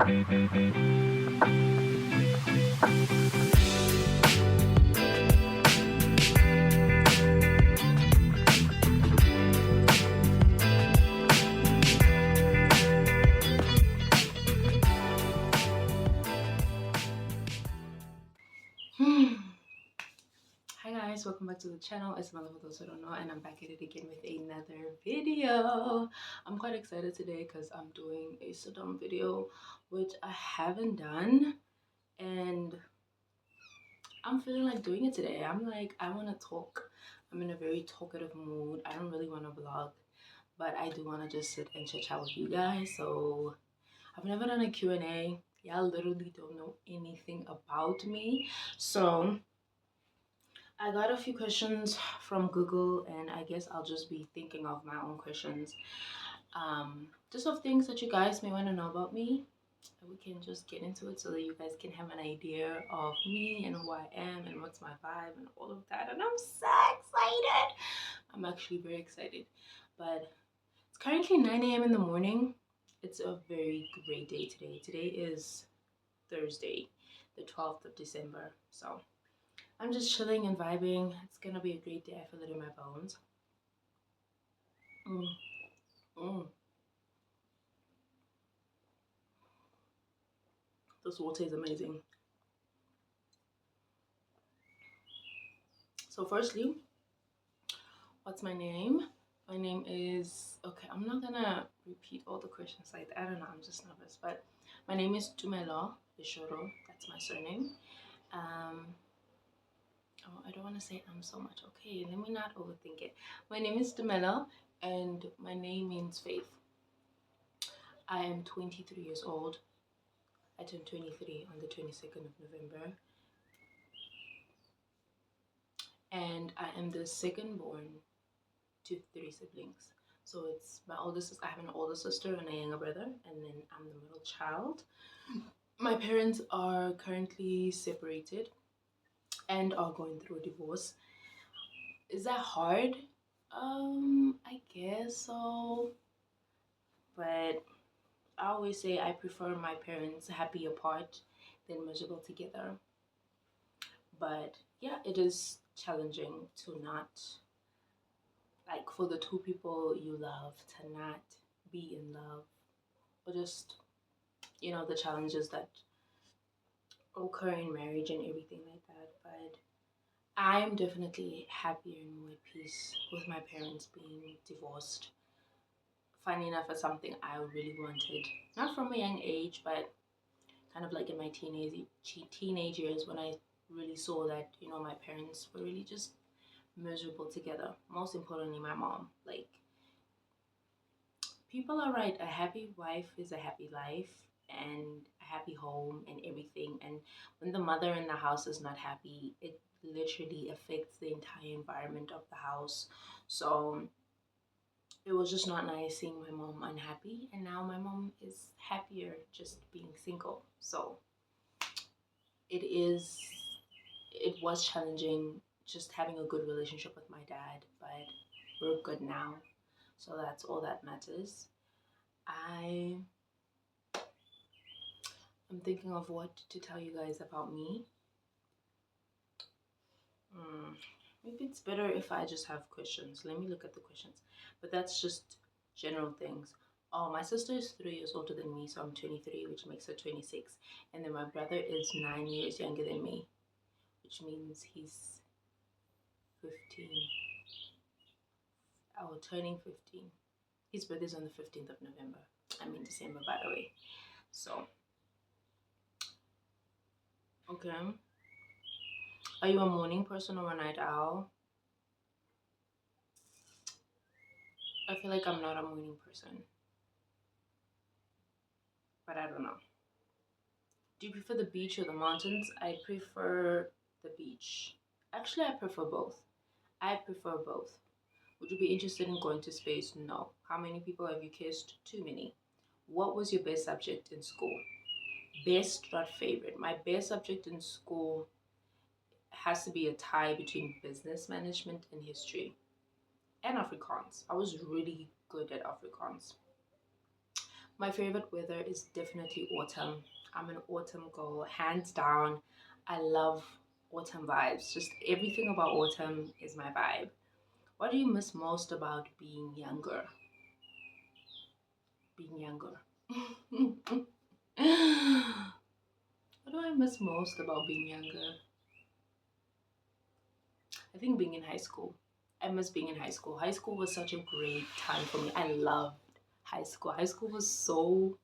Hi guys, welcome back to the channel. It's Mellie for those who don't know, and I'm back at it again with another video. I'm quite excited today because I'm doing a sit-down video which I haven't done, and I'm feeling like doing it today. I'm like, I want to talk. I'm in a very talkative mood. I don't really want to vlog, but I do want to just sit and chit chat with you guys. So I've never done a Q&A. Y'all literally don't know anything about me, so I got a few questions from Google, and I guess I'll just be thinking of my own questions. Just of things that you guys may want to know about me. We can just get into it so that you guys can have an idea of me and who I am and what's my vibe and all of that. And I'm so excited. I'm actually very excited. But it's currently 9 a.m. in the morning. It's a very great day today. Today is Thursday, the 12th of December. So I'm just chilling and vibing. It's gonna be a great day. I feel it in my bones. Mm, mm. This water is amazing. So firstly, what's my name? My name is, okay, I'm not gonna repeat all the questions. Like, I don't know, I'm just nervous. But my name is Tumelo Bishoro. That's my surname. Um, oh, I don't want to say I'm so much. Okay, let me not overthink it. My name is Tumelo, and my name means faith. I am 23 years old. I turned 23 on the 22nd of November, and I am the second born to three siblings. So it's my oldest. I have an older sister and a younger brother, and then I'm the middle child. My parents are currently separated and are going through a divorce. Is that hard? I guess so. But I always say I prefer my parents happy apart than miserable together. But yeah, it is challenging to not, like, for the two people you love to not be in love, or just, the challenges that occur in marriage and everything like that. But I'm definitely happier and more at peace with my parents being divorced. Funny enough, it's something I really wanted, not from a young age, but kind of like in my teenage years, when I really saw that, my parents were really just miserable together. Most importantly, my mom. Like, people are right. A happy wife is a happy life and a happy home and everything. And when the mother in the house is not happy, it literally affects the entire environment of the house. So it was just not nice seeing my mom unhappy. And now my mom is happier just being single. So it is, it was challenging just having a good relationship with my dad, but we're good now. So that's all that matters. I I'm thinking of what to tell you guys about me. Maybe it's better if I just have questions. Let me look at the questions. But that's just general things. Oh, my sister is 3 years older than me, so I'm 23, which makes her 26. And then my brother is 9 years younger than me, which means he's 15. Oh, turning 15. His birthday's on the 15th of November. I mean December, by the way. So, okay. Are you a morning person or a night owl? I feel like I'm not a morning person, but I don't know. Do you prefer the beach or the mountains? I prefer the beach. Actually, I prefer both. I prefer both. Would you be interested in going to space? No. How many people have you kissed? Too many. What was your best subject in school? Best, not favorite. My best subject in school has to be a tie between business management and history and Afrikaans. I was really good at Afrikaans. My favorite weather is definitely autumn. I'm an autumn girl, hands down. I love autumn vibes. Just everything about autumn is my vibe. What do you miss most about being younger? Being younger. What do I miss most about being younger? I think being in high school. I miss being in high school. High school was such a great time for me. I loved high school. High school was so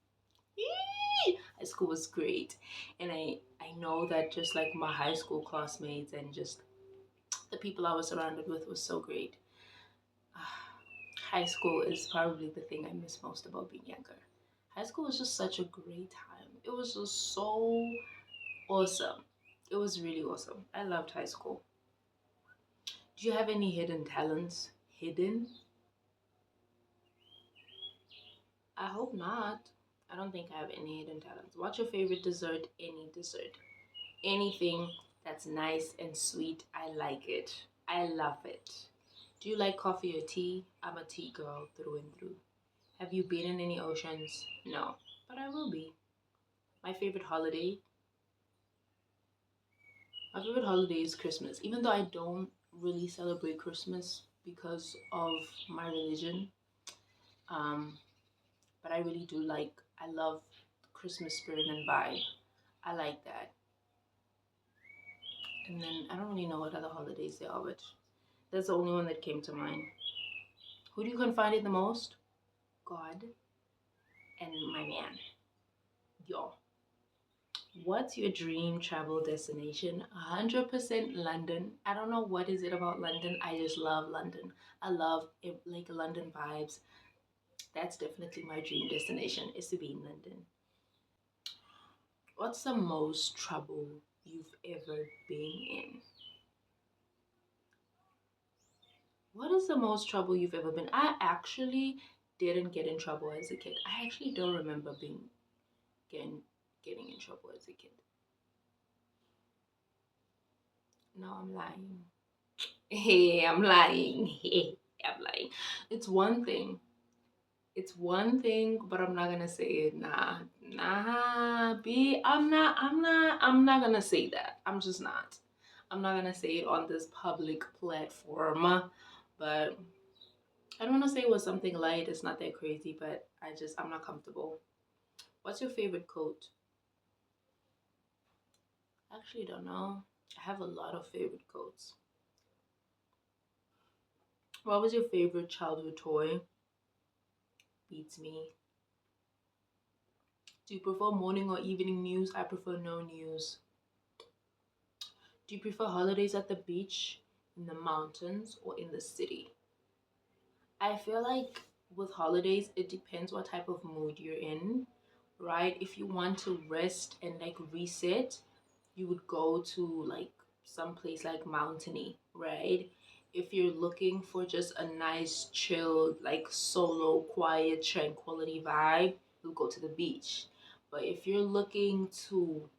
high school was great. And I know that just like my high school classmates and just the people I was surrounded with was so great. Ah, high school is probably the thing I miss most about being younger. High school was just such a great time. It was just so awesome. It was really awesome. I loved high school. Do you have any hidden talents? Hidden? I hope not. I don't think I have any hidden talents. What's your favorite dessert? Any dessert. Anything that's nice and sweet, I like it. I love it. Do you like coffee or tea? I'm a tea girl through and through. Have you been in any oceans? No, but I will be. My favorite holiday? My favorite holiday is Christmas. Even though I don't really celebrate Christmas because of my religion, um, but I really do like, I love Christmas spirit and vibe. I like that. And then I don't really know what other holidays there are, but that's the only one that came to mind. Who do you confide in the most? God and my man. Yo. What's your dream travel destination? 100% London. I don't know what is it about London. I just love London. I love it, like London vibes. That's definitely my dream destination is to be in London. What's the most trouble you've ever been in? What is the most trouble you've ever been? I actually didn't get in trouble as a kid. I actually don't remember getting getting in trouble as a kid. No, I'm lying. Hey, I'm lying. Hey, I'm lying. It's one thing. It's one thing, but I'm not gonna say it. Nah, nah, B. I'm not gonna say that. I'm just not. I'm not gonna say it on this public platform. But I don't wanna say it was something light. It's not that crazy, but I'm not comfortable. What's your favorite quote? I actually don't know. I have a lot of favorite quotes. What was your favorite childhood toy? Beats me. Do you prefer morning or evening news? I prefer no news. Do you prefer holidays at the beach, in the mountains, or in the city? I feel like with holidays, it depends what type of mood you're in, right? If you want to rest and like reset, you would go to like some place like mountainy, right? If you're looking for just a nice, chill, like solo, quiet, tranquility vibe, you'll go to the beach. But if you're looking to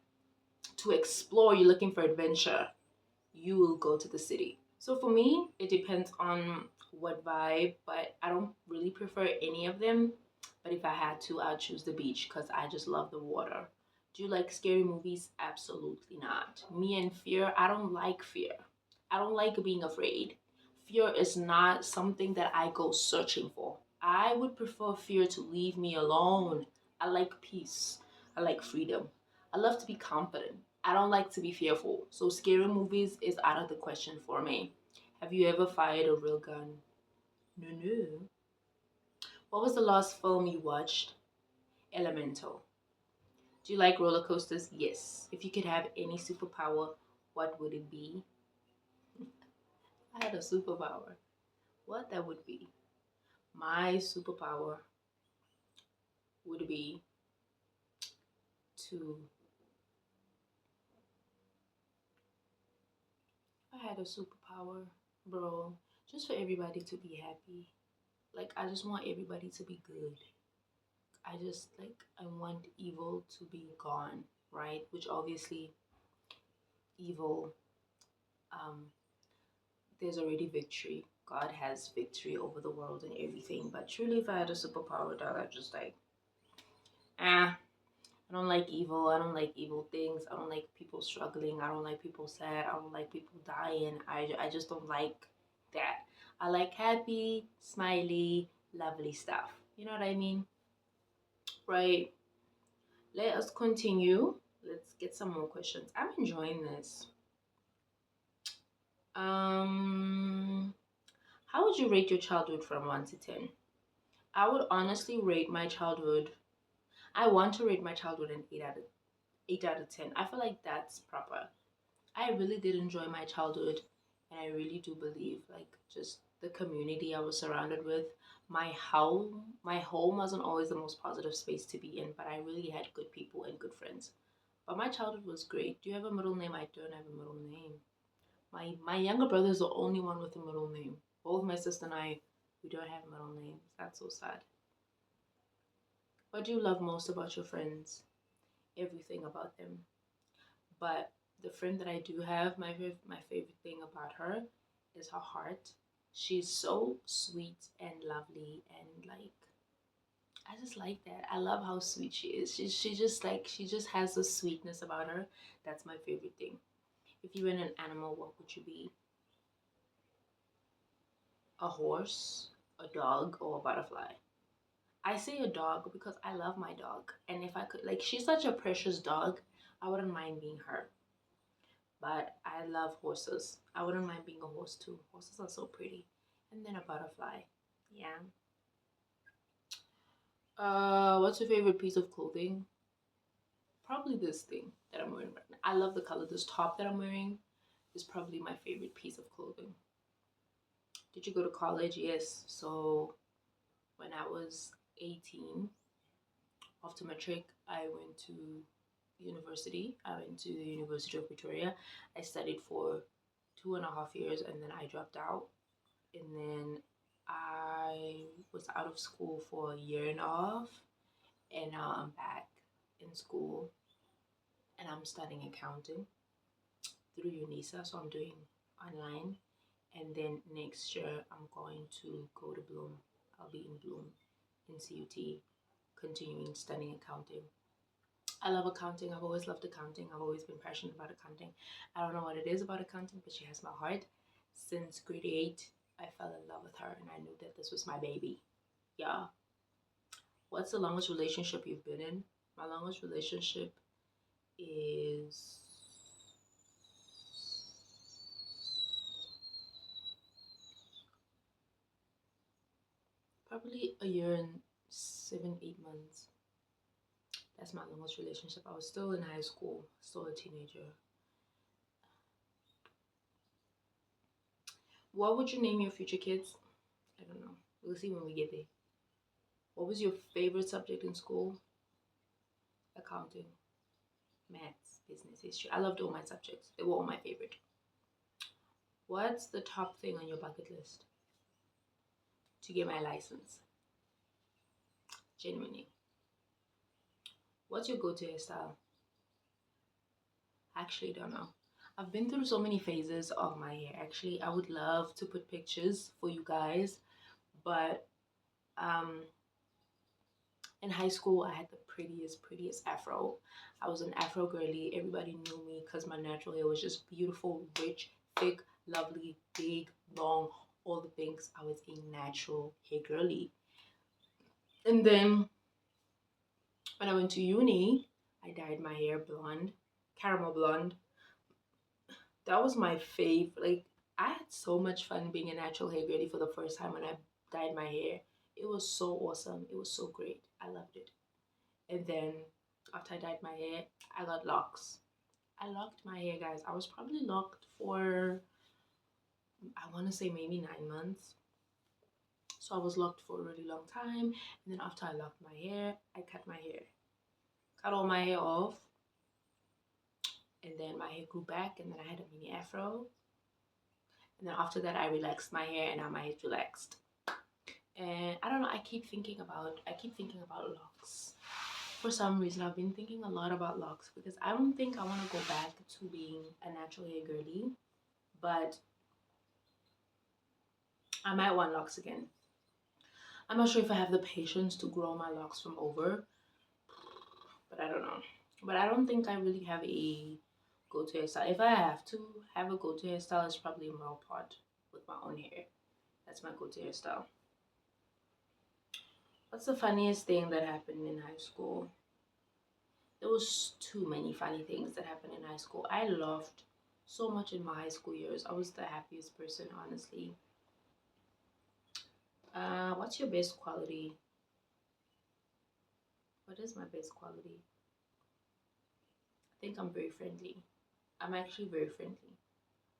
explore, you're looking for adventure, you will go to the city. So for me, it depends on what vibe, but I don't really prefer any of them. But if I had to, I'd choose the beach because I just love the water. Do you like scary movies? Absolutely not. Me and fear, I don't like fear. I don't like being afraid. Fear is not something that I go searching for. I would prefer fear to leave me alone. I like peace. I like freedom. I love to be confident. I don't like to be fearful. So scary movies is out of the question for me. Have you ever fired a real gun? No, no. What was the last film you watched? Elemental. Do you like roller coasters? Yes. If you could have any superpower, what would it be? I had a superpower. What that would be? My superpower would be to, if I had a superpower, bro, just for everybody to be happy. Like, I just want everybody to be good. I just, like, I want evil to be gone, right? Which obviously, evil, um, there's already victory. God has victory over the world and everything. But truly, if I had a superpower, dog, I just like, Ah, I don't like evil. I don't like evil things. I don't like people struggling. I don't like people sad. I don't like people dying. I just don't like that. I like happy, smiley, lovely stuff. You know what I mean? Right. Let us continue. Let's get some more questions. I'm enjoying this. Um, how would you rate your childhood from 1 to 10? I would honestly rate my childhood. I want to rate my childhood an 8 out of 10. I feel like that's proper. I really did enjoy my childhood, and I really do believe like just the community I was surrounded with. My home wasn't always the most positive space to be in, but I really had good people and good friends. But my childhood was great. Do you have a middle name? I don't have a middle name. My younger brother is the only one with a middle name. Both my sister and I, we don't have middle names. That's so sad. What do you love most about your friends? Everything about them. But the friend that I do have, my favorite thing about her is her heart. She's so sweet and lovely, and like I just like that. I love how sweet she is. She just has a sweetness about her. That's my favorite thing. If you were an animal, what would you be? A horse, a dog, or a butterfly? I say a dog because I love my dog. And if I could, like, she's such a precious dog, I wouldn't mind being her. But I love horses. I wouldn't mind being a horse too. Horses are so pretty. And then a butterfly. Yeah. What's your favorite piece of clothing? Probably this thing that I'm wearing right now. I love the color. This top that I'm wearing is probably my favorite piece of clothing. Did you go to college? Yes. So when I was 18, after matric, I went to university. I went to the University of Pretoria. I studied for 2.5 years and then I dropped out. And then I was out of school for a year and a half. And now I'm back in school and I'm studying accounting through UNISA. So I'm doing online. And then next year I'm going to go to Bloom. I'll be in Bloom in CUT, continuing studying accounting. I love accounting. I've always loved accounting. I've always been passionate about accounting. I don't know what it is about accounting, but she has my heart. Since grade 8, I fell in love with her and I knew that this was my baby. Yeah. What's the longest relationship you've been in? My longest relationship is probably a year and 7, 8 months. That's my longest relationship. I was still in high school, still a teenager. What would you name your future kids? I don't know. We'll see when we get there. What was your favorite subject in school? Accounting, maths, business, history. I loved all my subjects. They were all my favorite. What's the top thing on your bucket list? To get my license. Genuinely. What's your go-to hairstyle? Actually, don't know. I've been through so many phases of my hair. Actually, I would love to put pictures for you guys, but um, in high school, I had the prettiest afro. I was an afro girly. Everybody knew me because my natural hair was just beautiful, rich, thick, lovely, big, long, all the things. I was a natural hair girly. And then when I went to uni, I dyed my hair blonde, caramel blonde. That was my fave. Like, I had so much fun being a natural hair girly for the first time when I dyed my hair. It was so awesome. It was so great. I loved it. And then after I dyed my hair, I got locks. I locked my hair, guys. I was probably locked for, I want to say maybe 9 months. So I was locked for a really long time. And then after I locked my hair, I cut my hair. Cut all my hair off. And then my hair grew back. And then I had a mini afro. And then after that, I relaxed my hair. And now my hair's relaxed. And I don't know, I keep thinking about locks. For some reason, I've been thinking a lot about locks because I don't think I want to go back to being a natural hair girly, but I might want locks again. I'm not sure if I have the patience to grow my locks from over. but I don't know. But I don't think I really have a go-to hairstyle. If I have to have a go-to hairstyle, it's probably a male part with my own hair. That's my go-to hairstyle. What's the funniest thing that happened in high school? There was too many funny things that happened in high school. I laughed so much in my high school years. I was the happiest person, honestly. What's your best quality? What is my best quality? I think I'm very friendly. I'm actually very friendly.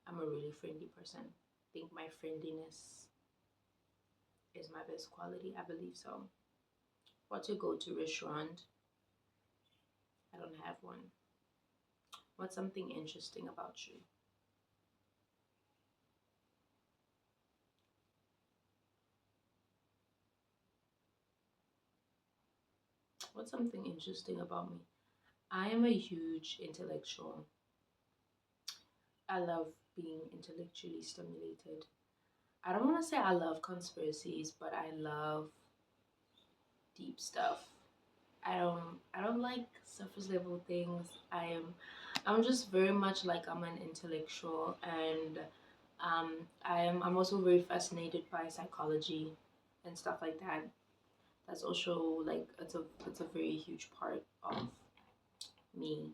I'm a really friendly person. I think my friendliness is my best quality. I believe so. What's your go-to restaurant? I don't have one. What's something interesting about you? What's something interesting about me? I am a huge intellectual. I love being intellectually stimulated. I don't want to say I love conspiracies, but I love deep stuff. I don't like surface level things. I'm just very much like I'm an intellectual, and I'm also very fascinated by psychology and stuff like that. That's also like it's a very huge part of me.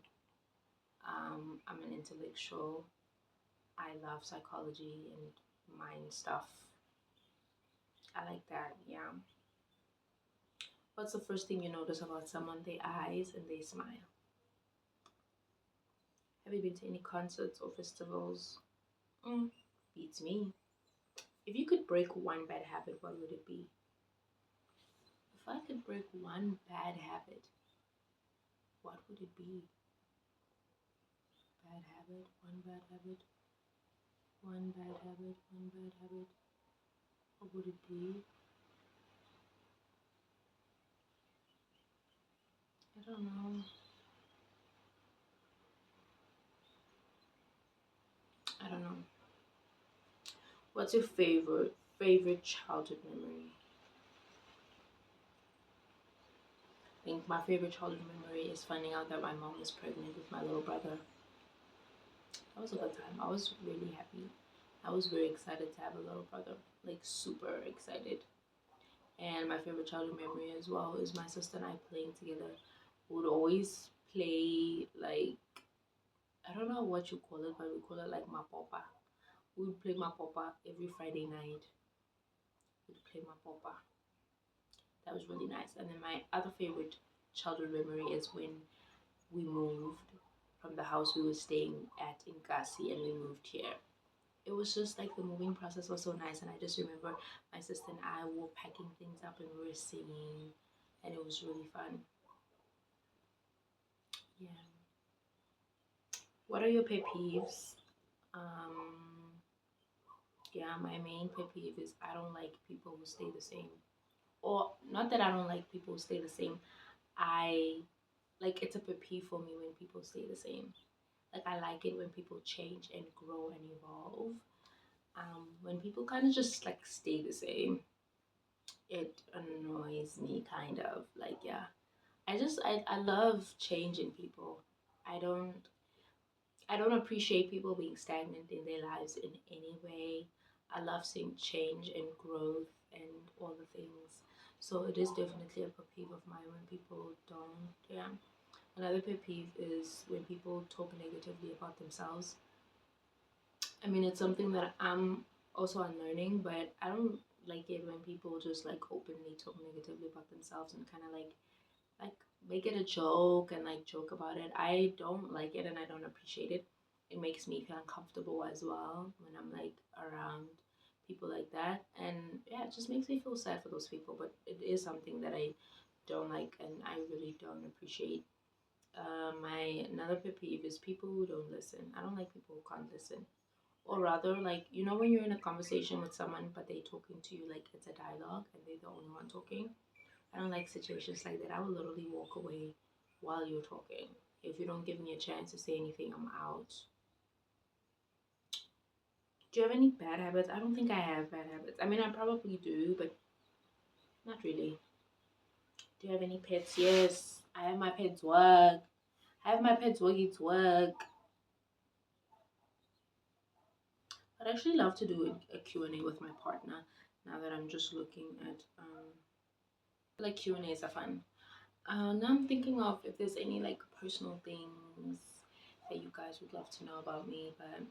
I'm an intellectual. I love psychology and mind stuff. I like that. Yeah. What's the first thing you notice about someone? Their eyes and their smile. Have you been to any concerts or festivals? Mm, beats me. If you could break one bad habit, what would it be? If I could break one bad habit, what would it be? Bad habit, one bad habit, one bad habit, one bad habit. What would it be? I don't know. I don't know. What's your favorite childhood memory? I think my favorite childhood memory is finding out that my mom is pregnant with my little brother. That was a good time. I was really happy. I was very excited to have a little brother, like super excited. And my favorite childhood memory as well is my sister and I playing together. We would always play like I don't know what you call it, but we call it like mapopa. We would play mapopa every Friday night. We'd play mapopa. That was really nice. And then my other favorite childhood memory is when we moved from the house we were staying at in Kasi and we moved here. It was just like the moving process was so nice, and I just remember my sister and I were packing things up and we were singing, and it was really fun. Yeah. What are your pet peeves? Um, yeah, my main pet peeve is I don't like people who stay the same. Or not that I don't like people who stay the same. I like it's a pet peeve for me when people stay the same. Like I like it when people change and grow and evolve. When people kind of just like stay the same, it annoys me kind of. Like yeah, I love change in people. I don't I don't appreciate people being stagnant in their lives in any way. I love seeing change and growth and all the things. So it is definitely a pet peeve of mine when people don't. Yeah. Another pet peeve is when people talk negatively about themselves. I mean, it's something that I'm also unlearning, but I don't like it when people just like openly talk negatively about themselves and kind of like make it a joke and like joke about it. I don't like it and I don't appreciate it. It makes me feel uncomfortable as well when I'm like around people like that. And yeah, it just makes me feel sad for those people. But it is something that I don't like and I really don't appreciate. My another pet peeve is people who don't listen. I don't like people who can't listen. Or rather, like you know, when you're in a conversation with someone, but they're talking to you like it's a dialogue and they're the only one talking. I don't like situations like that. I will literally walk away while you're talking. If you don't give me a chance to say anything, I'm out. Do you have any bad habits? I don't think I have bad habits. I mean, I probably do, but not really. Do you have any pets? Yes, I have my pets work. I have my pets working to work. I'd actually love to do a Q&A with my partner now that I'm just looking at like Q&As are fun. Now I'm thinking of if there's any like personal things that you guys would love to know about me. But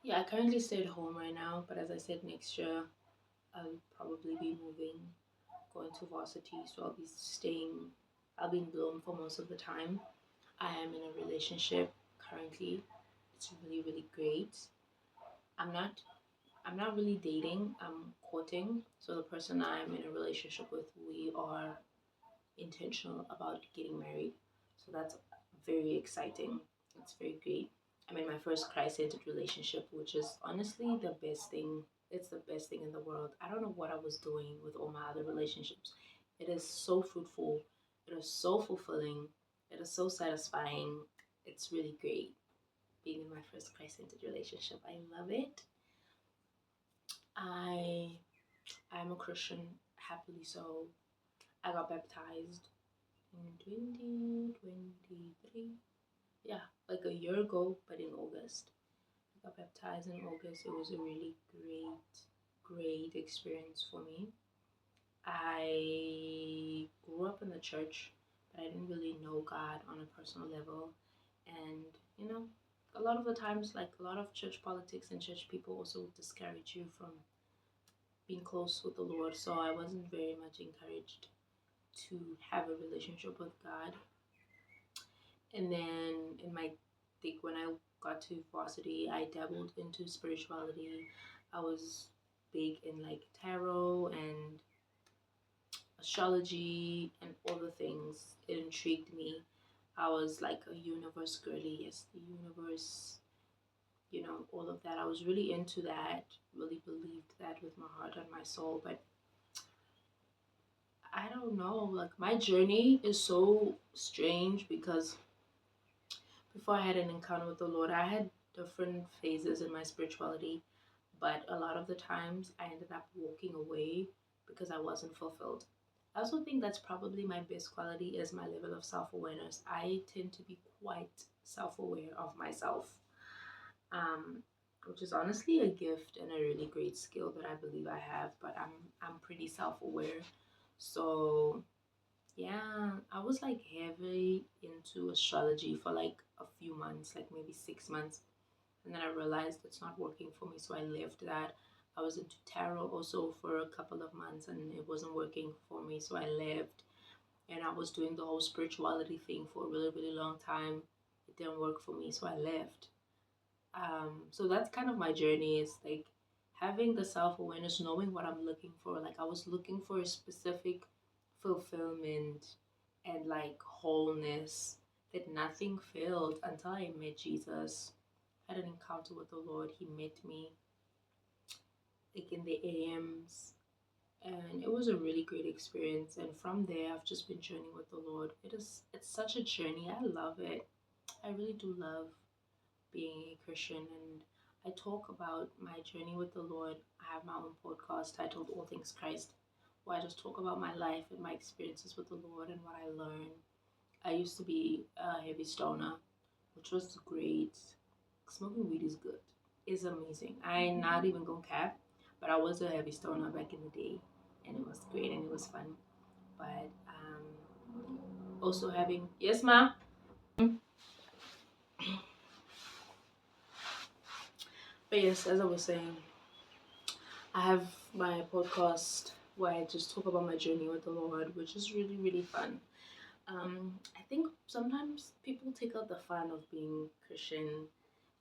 yeah, I currently stay at home right now. But as I said, next year I'll probably be moving, going to varsity. So I'll be staying. I'll be in Bloom for most of the time. I am in a relationship currently. It's really really great. I'm not. I'm not really dating. I'm courting. So the person I'm in a relationship with, we are intentional about getting married. So that's very exciting. It's very great. I'm in my first Christ-centered relationship, which is honestly the best thing. It's the best thing in the world. I don't know what I was doing with all my other relationships. It is so fruitful. It is so fulfilling. It is so satisfying. It's really great being in my first Christ-centered relationship. I love it. I am a Christian, happily so. I got baptized in 2023. Yeah, like a year ago, but in August. I got baptized in August. It was a really great experience for me. I grew up in the church, but I didn't really know God on a personal level. And, you know, a lot of the times, like a lot of church politics and church people also discourage you from being close with the Lord. So I wasn't very much encouraged to have a relationship with God. And then in my think when I got to varsity, I dabbled into spirituality. I was big in like tarot and astrology and all the things. It intrigued me. I was like a universe girly, yes, the universe, all of that. I was really into that, really believed that with my heart and my soul. But I don't know, like my journey is so strange because before I had an encounter with the Lord, I had different phases in my spirituality, but a lot of the times I ended up walking away because I wasn't fulfilled. I also think that's probably my best quality is my level of self-awareness. I tend to be quite self-aware of myself, um, which is honestly a gift and a really great skill that I believe I have. But I'm pretty self-aware, so yeah, I was like heavy into astrology for like a few months, like maybe 6 months. And then I realized it's not working for me, so I left that. I was into tarot also for a couple of months and it wasn't working for me, so I left. And I was doing the whole spirituality thing for a really, really long time. It didn't work for me, so I left. So that's kind of my journey is like having the self-awareness, knowing what I'm looking for. Like I was looking for a specific fulfillment and like wholeness that nothing failed until I met Jesus. I had an encounter with the Lord. He met me like in the AMs, and it was a really great experience. And from there I've just been journeying with the Lord. It's such a journey. I love it. I really do love being a Christian, and I talk about my journey with the Lord. I have my own podcast titled All Things Christ, where I just talk about my life and my experiences with the Lord and what I learned. I used to be a heavy stoner, which was great. Smoking weed is good. It's amazing. I ain't not even gonna cap, but I was a heavy stoner back in the day, and it was great and it was fun. But also having yes, ma. But yes, as I was saying, I have my podcast where I just talk about my journey with the Lord, which is really, really fun. I think sometimes people take out the fun of being Christian.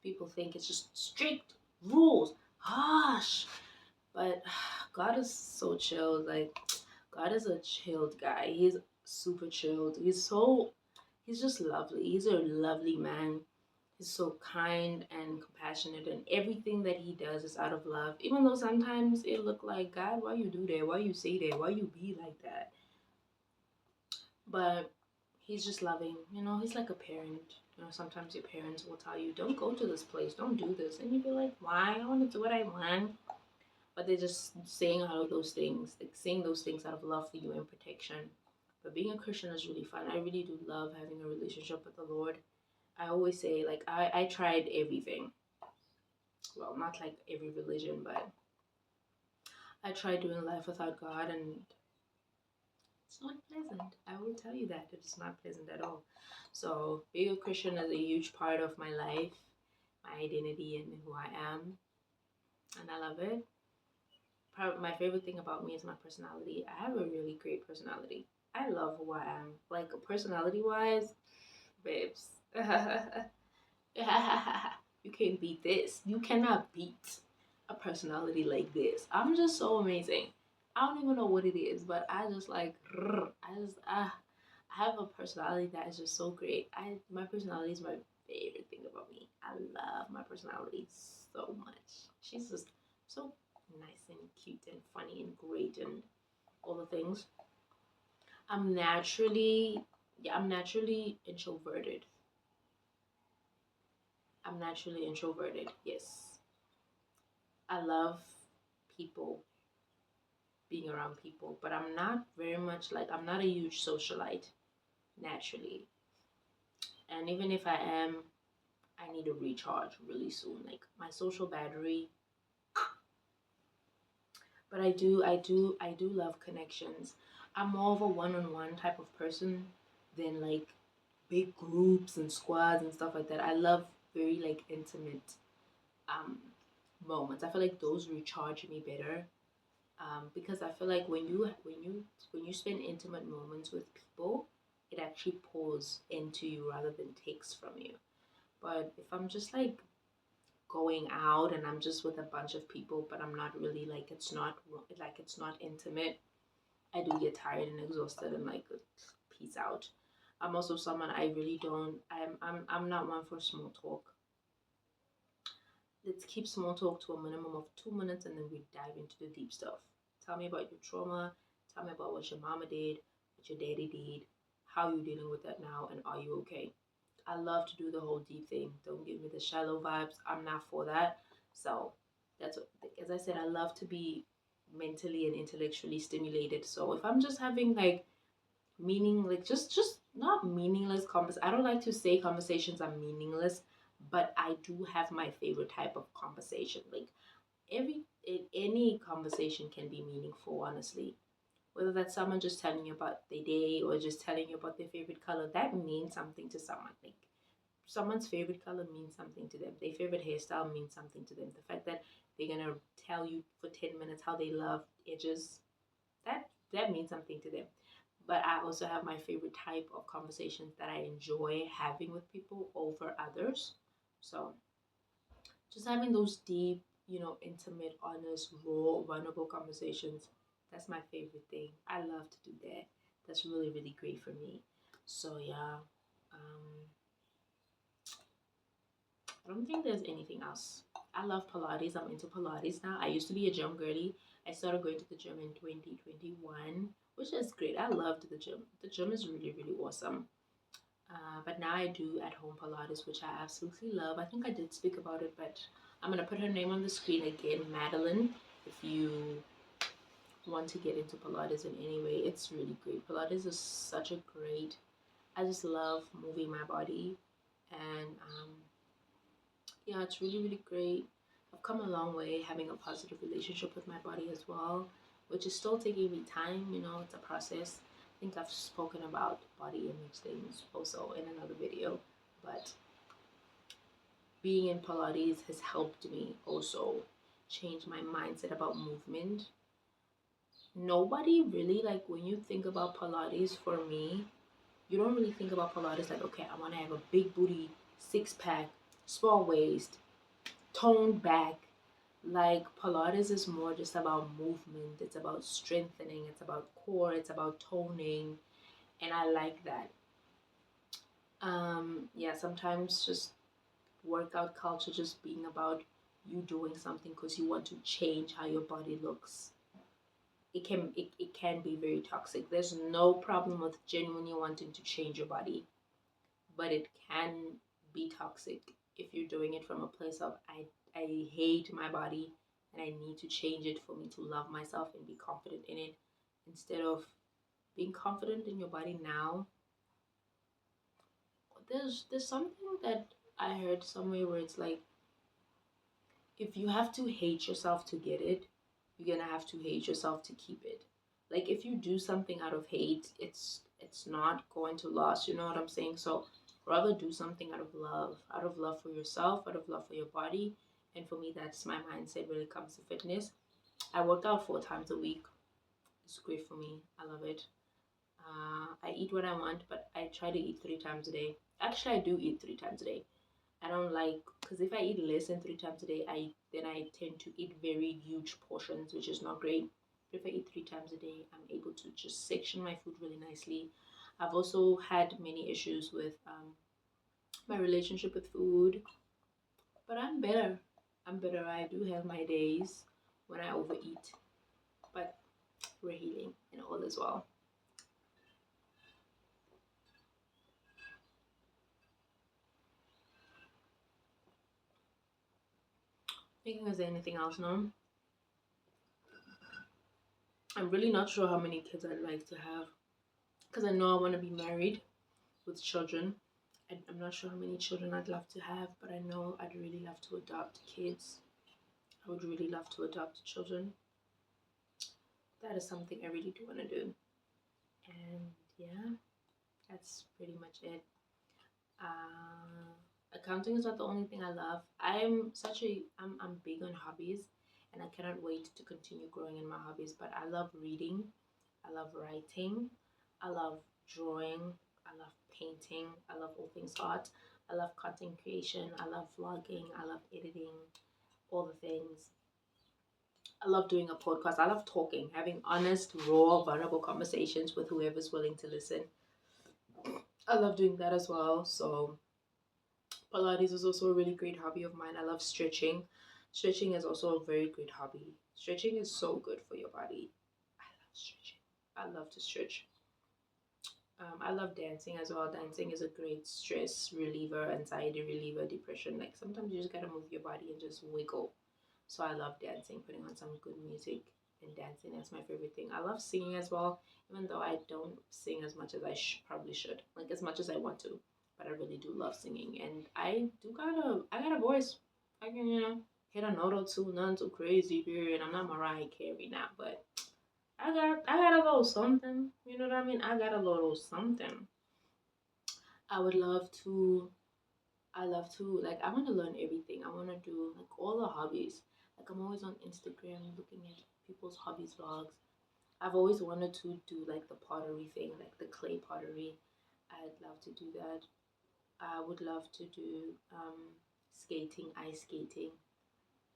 People think it's just strict rules, harsh. But God is so chilled. Like, God is a chilled guy. He's super chilled. He's just lovely. He's a lovely man. He's so kind and compassionate, and everything that he does is out of love. Even though sometimes it look like, God, why you do that? Why you say that? Why you be like that? But he's just loving. He's like a parent. Sometimes your parents will tell you, don't go to this place, don't do this. And you'd be like, why? I want to do what I want. But they're just saying all of those things, like saying those things out of love for you and protection. But being a Christian is really fun. I really do love having a relationship with the Lord. I always say, like, I tried everything. Well, not like every religion, but I tried doing life without God, and it's not pleasant. I will tell you that. It's not pleasant at all. So, being a Christian is a huge part of my life, my identity, and who I am. And I love it. Probably my favorite thing about me is my personality. I have a really great personality. I love who I am. Like, personality wise, babes. You can't beat this. You cannot beat a personality like this. I'm just so amazing. I don't even know what it is, but I just like, I have a personality that is just so great. My personality is my favorite thing about me. I love my personality so much. She's just so nice and cute and funny and great and all the things. I'm naturally, yeah, I'm naturally introverted. I'm naturally introverted. Yes. I love people, being around people, but I'm not very much like, I'm not a huge socialite naturally. And even if I am, I need to recharge really soon. Like, my social battery. But I do love connections. I'm more of a one-on-one type of person than like big groups and squads and stuff like that. I love very like intimate um moments. I feel like those recharge me better. Because I feel like when you spend intimate moments with people, it actually pours into you rather than takes from you. But if I'm just like going out and I'm just with a bunch of people, but I'm not really like, it's not intimate, I do get tired and exhausted and like, peace out. I'm also someone I really don't. I'm not one for small talk. Let's keep small talk to a minimum of 2 minutes and then we dive into the deep stuff. Tell me about your trauma. Tell me about what your mama did, what your daddy did, how you dealing with that now, and are you okay? I love to do the whole deep thing. Don't give me the shallow vibes. I'm not for that. So that's what, as I said, I love to be mentally and intellectually stimulated. So if I'm just having like like just not meaningless convers, I don't like to say conversations are meaningless, but I do have my favorite type of conversation. Like, any conversation can be meaningful, honestly. Whether that's someone just telling you about their day or just telling you about their favorite color, that means something to someone. Like, someone's favorite color means something to them. Their favorite hairstyle means something to them. The fact that they're gonna tell you for 10 minutes how they love edges, that means something to them. But I also have my favorite type of conversations that I enjoy having with people over others. So just having those deep, intimate, honest, raw, vulnerable conversations, that's my favorite thing. I love to do that. That's really, really great for me. So yeah, I don't think there's anything else. I love Pilates. I'm into Pilates now. I used to be a gym girly. I started going to the gym in 2021, which is great. I loved the gym. The gym is really, really awesome. But now I do at home Pilates, which I absolutely love. I think I did speak about it, but I'm going to put her name on the screen again, Madeline. If you want to get into Pilates in any way, it's really great. Pilates is such a great, I just love moving my body. And yeah, it's really, really great. I've come a long way having a positive relationship with my body as well, which is still taking me time. It's a process. I think I've spoken about body image things also in another video, but being in Pilates has helped me also change my mindset about movement. Nobody really, like, when you think about Pilates, for me, you don't really think about Pilates like, okay, I want to have a big booty, six pack, small waist, toned back. Like, Pilates is more just about movement. It's about strengthening. It's about core. It's about toning. And I like that. Yeah, sometimes just workout culture just being about you doing something because you want to change how your body looks. It can be very toxic. There's no problem with genuinely wanting to change your body, but it can be toxic if you're doing it from a place of I hate my body and I need to change it for me to love myself and be confident in it, instead of being confident in your body now. There's something that I heard somewhere where it's like, if you have to hate yourself to get it, you're gonna have to hate yourself to keep it. Like if you do something out of hate, it's not going to last. You know what I'm saying? So rather do something out of love for yourself, out of love for your body. And for me, that's my mindset when it comes to fitness. I work out 4 times a week. It's great for me. I love it. I eat what I want, but I try to eat 3 times a day. Actually, I do eat 3 times a day. I don't like, because if I eat less than 3 times a day, I tend to eat very huge portions, which is not great. But if I eat 3 times a day, I'm able to just section my food really nicely. I've also had many issues with my relationship with food, but I'm better. I'm better. I do have my days when I overeat, but we're healing and all is well. Thinking, is there anything else? No. I'm really not sure how many kids I'd like to have because I know I want to be married with children. I'm not sure how many children I'd love to have, but I know I'd really love to adopt kids. I would really love to adopt children. That is something I really do want to do. And yeah, that's pretty much it. Accounting is not the only thing I love. I'm big on hobbies, and I cannot wait to continue growing in my hobbies. But I love reading, I love writing, I love drawing, I love painting, I love all things art, I love content creation, I love vlogging, I love editing, all the things. I love doing a podcast. I love talking, having honest, raw, vulnerable conversations with whoever's willing to listen. I love doing that as well. So Pilates is also a really great hobby of mine. I love stretching. Stretching is also a very great hobby. Stretching is so good for your body. I love stretching. I love to stretch. I love dancing as well. Dancing is a great stress reliever, anxiety reliever, depression. Like sometimes you just gotta move your body and just wiggle. So I love dancing, putting on some good music and dancing. That's my favorite thing. I love singing as well, even though I don't sing as much as I probably should. Like as much as I want to, but I really do love singing, and I got a voice. I can hit a note or two, none too crazy. Period. I'm not Mariah Carey now, but I got a little something. You know what I mean? I got a little something. I would love to I love to like I want to learn everything. I want to do like all the hobbies. Like I'm always on Instagram looking at people's hobbies vlogs. I've always wanted to do like the pottery thing, like the clay pottery. I'd love to do that. I would love to do skating, ice skating.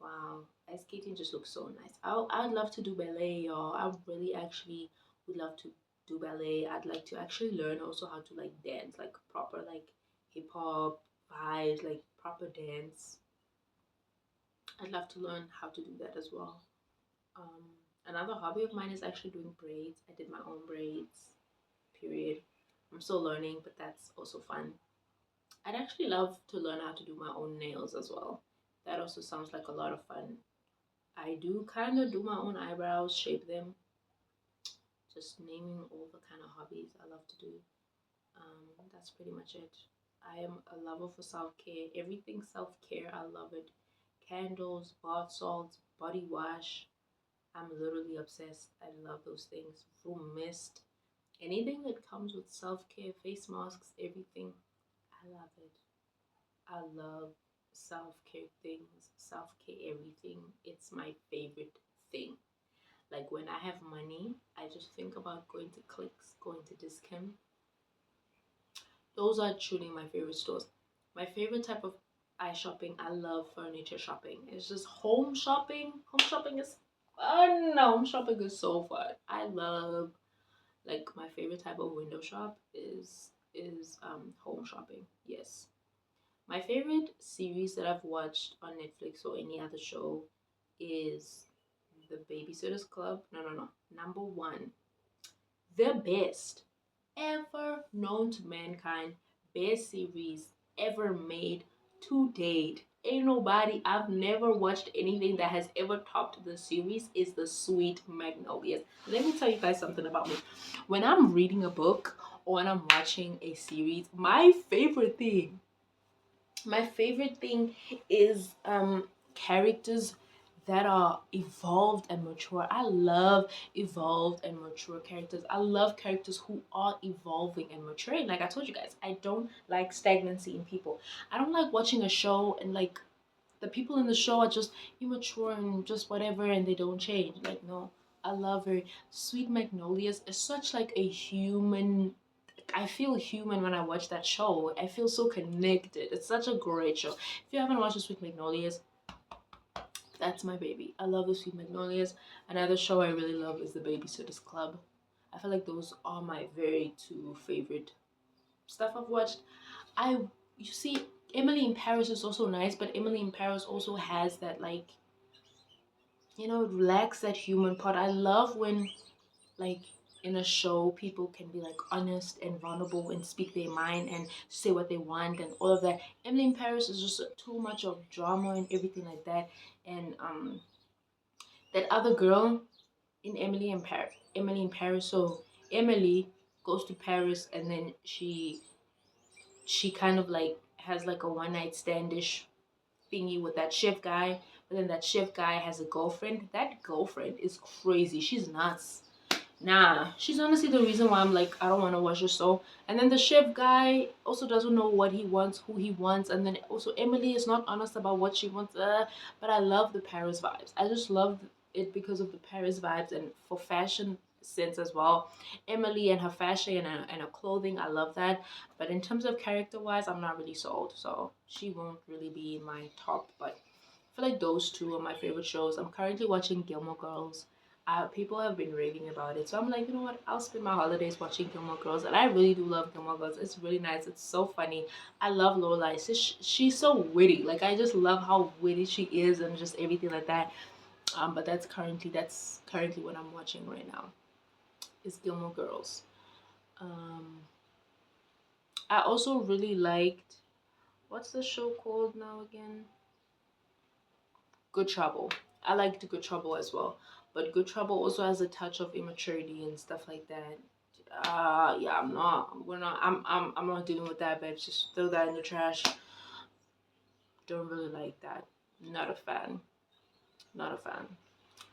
Wow, ice skating just looks so nice. I'd love to do ballet, y'all. I really actually would love to do ballet. I'd like to actually learn also how to like dance, like proper like hip hop vibes, like proper dance. I'd love to learn how to do that as well. Um, Another hobby of mine is actually doing braids. I did my own braids. Period. I'm still learning, but that's also fun. I'd actually love to learn how to do my own nails as well. That also sounds like a lot of fun. I do kind of do my own eyebrows, shape them, just naming all the kind of hobbies I love to do. That's pretty much it. I am a lover for self care. Everything self care, I love it. Candles, bath salts, body wash. I'm literally obsessed. I love those things. Room mist. Anything that comes with self care, face masks, everything. I love it. I love self care things, self care everything. It's my favorite thing. Like when I have money, I just think about going to Clicks, going to Discount. Those are truly my favorite stores. My favorite type of eye shopping, I love furniture shopping. It's just home shopping. Home shopping is fun. Home shopping is so fun. I love like my favorite type of window shop is home shopping. Yes. My favorite series that I've watched on Netflix or any other show is The Babysitter's Club. No, no, no. Number one, the best ever known to mankind, best series ever made to date. ain't nobody, I've never watched anything that has ever topped the series is the Sweet Magnolias. Let me tell you guys something about me. When I'm reading a book or when I'm watching a series, my favorite thing is characters that are evolved and mature. I love evolved and mature characters. I love characters who are evolving and maturing. Like I told you guys, I don't like stagnancy in people. I don't like watching a show and like the people in the show are just immature and just whatever and they don't change. Like no, I love her. Sweet Magnolias is such like a human. I feel human when I watch that show. I feel so connected. It's such a great show. If you haven't watched the Sweet Magnolias, that's my baby. I love the Sweet Magnolias. Another show I really love is the Babysitters Club. I feel like those are my very two favorite stuff I've watched. You see, Emily in Paris is also nice, but Emily in Paris also has that like, it lacks that human part. I love when like in a show people can be like honest and vulnerable and speak their mind and say what they want and all of that. Emily in Paris is just too much of drama and everything like that. And that other girl in Emily in Paris. So Emily goes to Paris and then she kind of like has like a one night standish thingy with that chef guy. But then that chef guy has a girlfriend. That girlfriend is crazy. She's nuts. Nah, she's honestly the reason why I'm like, I don't want to watch the show. And then the chef guy also doesn't know what he wants, who he wants. And then also Emily is not honest about what she wants. But I love the Paris vibes. I just love it because of the Paris vibes and for fashion sense as well. Emily and her fashion and her clothing, I love that. But in terms of character wise, I'm not really sold. So she won't really be in my top. But I feel like those two are my favorite shows. I'm currently watching Gilmore Girls. People have been raving about it, so I'm like, you know what? I'll spend my holidays watching Gilmore Girls, and I really do love Gilmore Girls. It's really nice. It's so funny. I love Lorelai. She's so witty. Like I just love how witty she is, and just everything like that. But that's currently what I'm watching right now. Is Gilmore Girls. Um, I also really liked what's the show called now again? Good Trouble. I liked Good Trouble as well. But Good Trouble also has a touch of immaturity and stuff like that. Yeah, I'm not. We're not. I'm not dealing with that, babe. Just throw that in the trash. Don't really like that. Not a fan. Not a fan.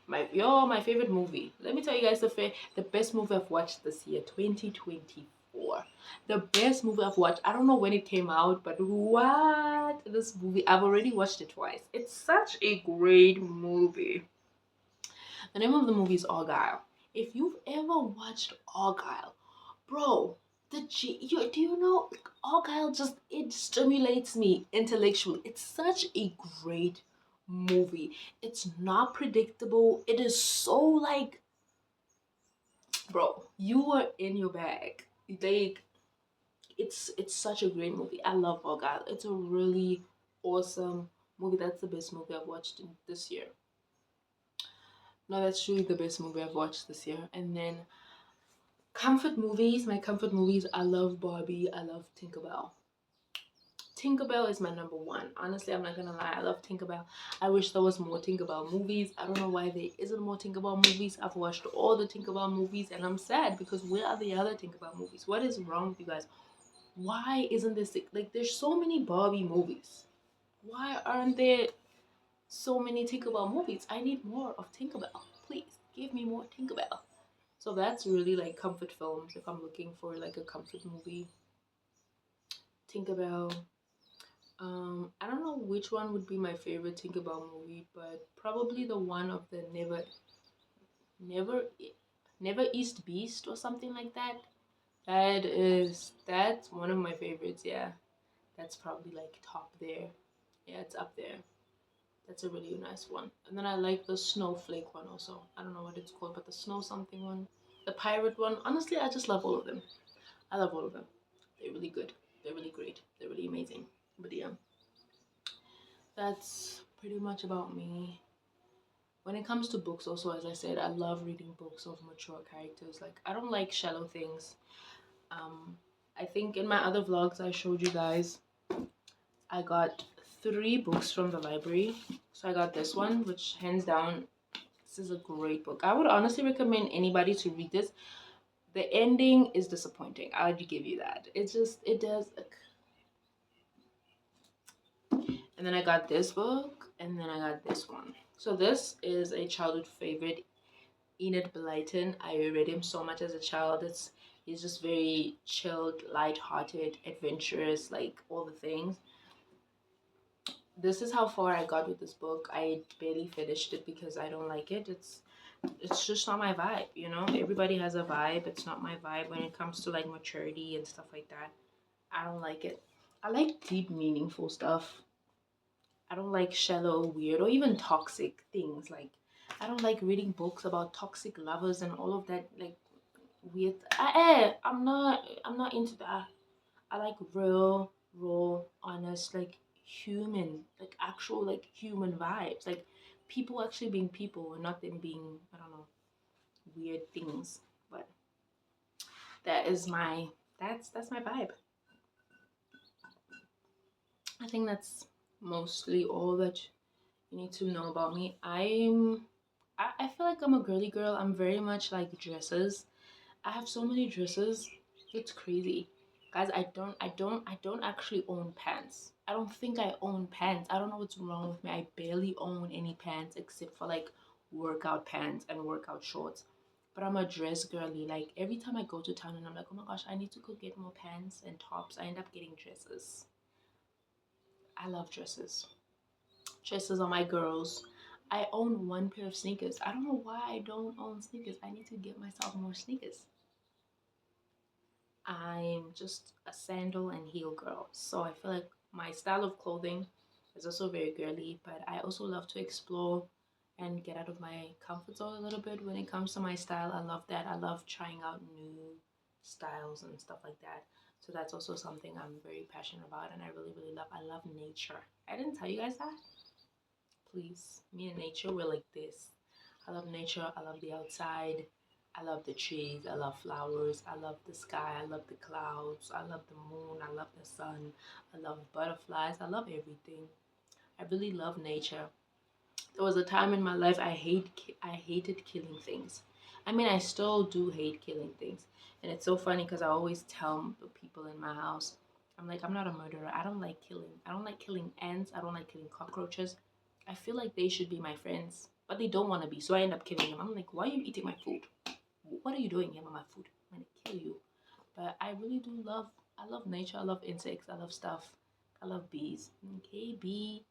My favorite movie. Let me tell you guys the best movie I've watched this year, 2024. The best movie I've watched. I don't know when it came out, but what this movie? I've already watched it twice. It's such a great movie. The name of the movie is Argyle. If you've ever watched Argyle, bro, do you know Argyle just it stimulates me intellectually. It's such a great movie. It's not predictable. It is so like, bro, you are in your bag. Like it's such a great movie. I love Argyle. It's a really awesome movie. That's the best movie I've watched this year. No, that's truly the best movie I've watched this year. And then comfort movies, my comfort movies, I love Barbie, I love Tinkerbell. Tinkerbell is my number one. Honestly, I'm not gonna lie, I love Tinkerbell. I wish there was more Tinkerbell movies. I don't know why there isn't more Tinkerbell movies. I've watched all the Tinkerbell movies and I'm sad because where are the other Tinkerbell movies? What is wrong with you guys? Why isn't this like there's so many Barbie movies? Why aren't there so many Tinkerbell movies? I need more of Tinkerbell. Please give me more Tinkerbell. So that's really like comfort films if I'm looking for like a comfort movie. Tinkerbell. I don't know which one would be my favorite Tinkerbell movie, but probably the one of the never, never East Beast or something like that. That's one of my favorites. Yeah, that's probably like top there. Yeah, it's up there. That's a really nice one. And then I like the snowflake one also. I don't know what it's called, but the snow something one. The pirate one. Honestly, I just love all of them. I love all of them. They're really good. They're really great. They're really amazing. But yeah, that's pretty much about me. When it comes to books also, as I said, I love reading books of mature characters. Like, I don't like shallow things. I think in my other vlogs I showed you guys, I got 3 books from the library. So I got this one, which hands down, this is a great book. I would honestly recommend anybody to read this. The ending is disappointing. I'll give you that. It does. And then I got this book, and then I got this one. So this is a childhood favorite, Enid Blyton. I read him so much as a child. He's just very chilled, light-hearted, adventurous, like all the things. This is how far I got with this book. I barely finished it because I don't like it. It's just not my vibe, you know? Everybody has a vibe. It's not my vibe when it comes to like maturity and stuff like that. I don't like it. I like deep, meaningful stuff. I don't like shallow, weird, or even toxic things. Like, I don't like reading books about toxic lovers and all of that. Like, weird. I'm not into that. I like real, raw, honest, like human, like actual, like human vibes. Like people actually being people and not them being, I don't know, weird things. But that is my that's my vibe. I think that's mostly all that you need to know about me. I feel like I'm a girly girl. I'm very much like dresses. I have so many dresses. It's crazy. Guys, I don't actually own pants. I don't think I own pants. I don't know what's wrong with me. I barely own any pants except for like workout pants and workout shorts. But I'm a dress girly. Like every time I go to town and I'm like, oh my gosh, I need to go get more pants and tops, I end up getting dresses. I love dresses. Dresses are my girls. I own one pair of sneakers. I don't know why I don't own sneakers. I need to get myself more sneakers. I'm just a sandal and heel girl. So I feel like my style of clothing is also very girly, but I also love to explore and get out of my comfort zone a little bit when it comes to my style. I love that. I love trying out new styles and stuff like that. So that's also something I'm very passionate about and I really, really love. I love nature. I didn't tell you guys that. Please, me and nature, we're like this. I love nature. I love the outside. I love the trees. I love flowers. I love the sky. I love the clouds. I love the moon. I love the sun. I love butterflies. I love everything. I really love nature. There was a time in my life I hated killing things. I mean, I still do hate killing things. And it's so funny because I always tell the people in my house, I'm like, I'm not a murderer. I don't like killing. I don't like killing ants. I don't like killing cockroaches. I feel like they should be my friends, but they don't want to be. So I end up killing them. I'm like, why are you eating my food? What are you doing here with my food? I'm gonna kill you. But I really do love. I love nature. I love insects. I love stuff. I love bees. Okay, bee.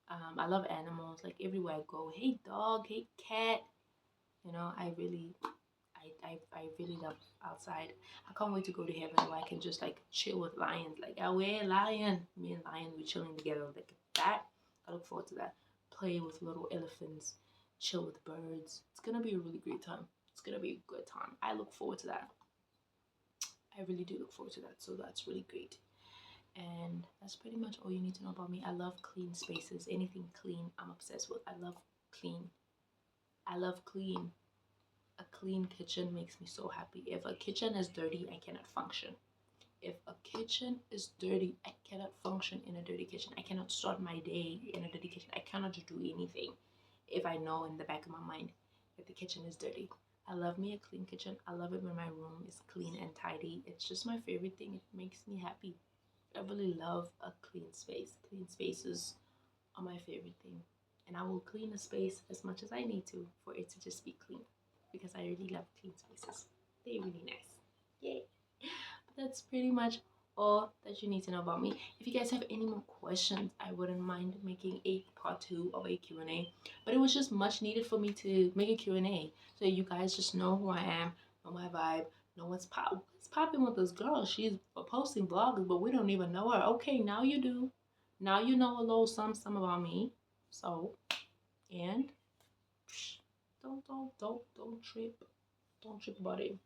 I love animals. Like everywhere I go. Hey dog. Hey cat. You know, I really love outside. I can't wait to go to heaven where I can just like chill with lions. Like, oh, we're lion. Me and lion, we're chilling together. Like that. I look forward to that. Play with little elephants. Chill with birds. It's gonna be a really great time. It's gonna be a good time. I look forward to that. I really do look forward to that. So that's really great. And that's pretty much all you need to know about me. I love clean spaces. Anything clean, I'm obsessed with. I love clean. I love clean. A clean kitchen makes me so happy. If a kitchen is dirty, I cannot function. If a kitchen is dirty, I cannot function in a dirty kitchen. I cannot start my day in a dirty kitchen. I cannot do anything if I know in the back of my mind that the kitchen is dirty. I love me a clean kitchen. I love it when my room is clean and tidy. It's just my favorite thing. It makes me happy. I really love a clean space. Clean spaces are my favorite thing. And I will clean a space as much as I need to for it to just be clean. Because I really love clean spaces. They're really nice. Yay. But that's pretty much all that you need to know about me. If you guys have any more questions, I wouldn't mind making a part 2 of a Q&A. But it was just much needed for me to make a Q&A. So you guys just know who I am, know my vibe, know what's popping with this girl. She's posting vlogs, but we don't even know her. Okay, now you do. Now you know a little some about me. So, and don't trip. Don't trip about it.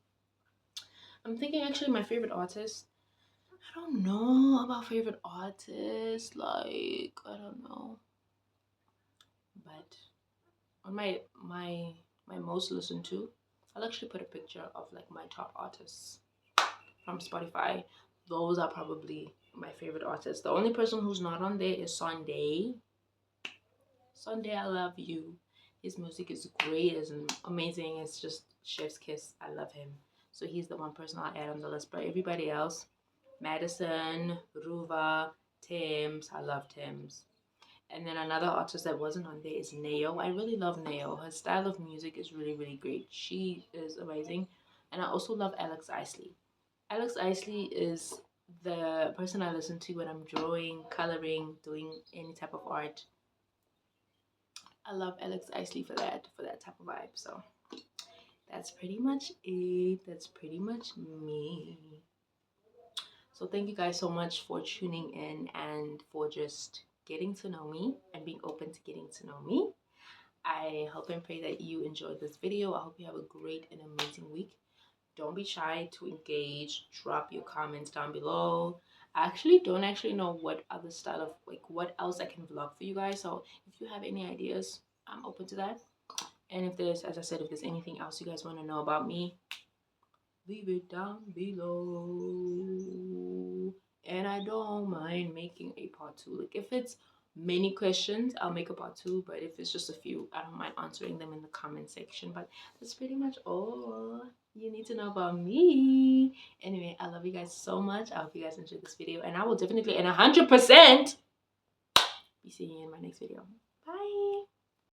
I'm thinking actually my favorite artist. I don't know about favorite artists. Like, I don't know. But on my most listened to, I'll actually put a picture of like my top artists from Spotify. those are probably my favorite artists. The only person who's not on there is Sunday. Sunday, I love you. His music is great, is amazing. It's just chef's kiss. I love him. So he's the one person I'll add on the list. But everybody else, Madison, Ruva, Thames. I love Thames. And then another artist that wasn't on there is Neo. I really love Neo. Her style of music is really, really great. She is amazing. And I also love Alex Isley. Alex Isley is the person I listen to when I'm drawing, coloring, doing any type of art. I love Alex Isley for that type of vibe. So that's pretty much it. That's pretty much me. So thank you guys so much for tuning in and for just getting to know me and being open to getting to know me. I hope and pray that you enjoyed this video. I hope you have a great and amazing week. Don't be shy to engage. Drop your comments down below. I actually don't know what other style of, like, what else I can vlog for you guys. So if you have any ideas, I'm open to that. And if there's, as I said, if there's anything else you guys want to know about me, leave it down below. And I don't mind making a part 2. Like, if it's many questions, I'll make a part 2. But if it's just a few, I don't mind answering them in the comment section. But that's pretty much all you need to know about me. Anyway, I love you guys so much. I hope you guys enjoyed this video. And I will definitely, and 100%, be seeing you in my next video. Bye.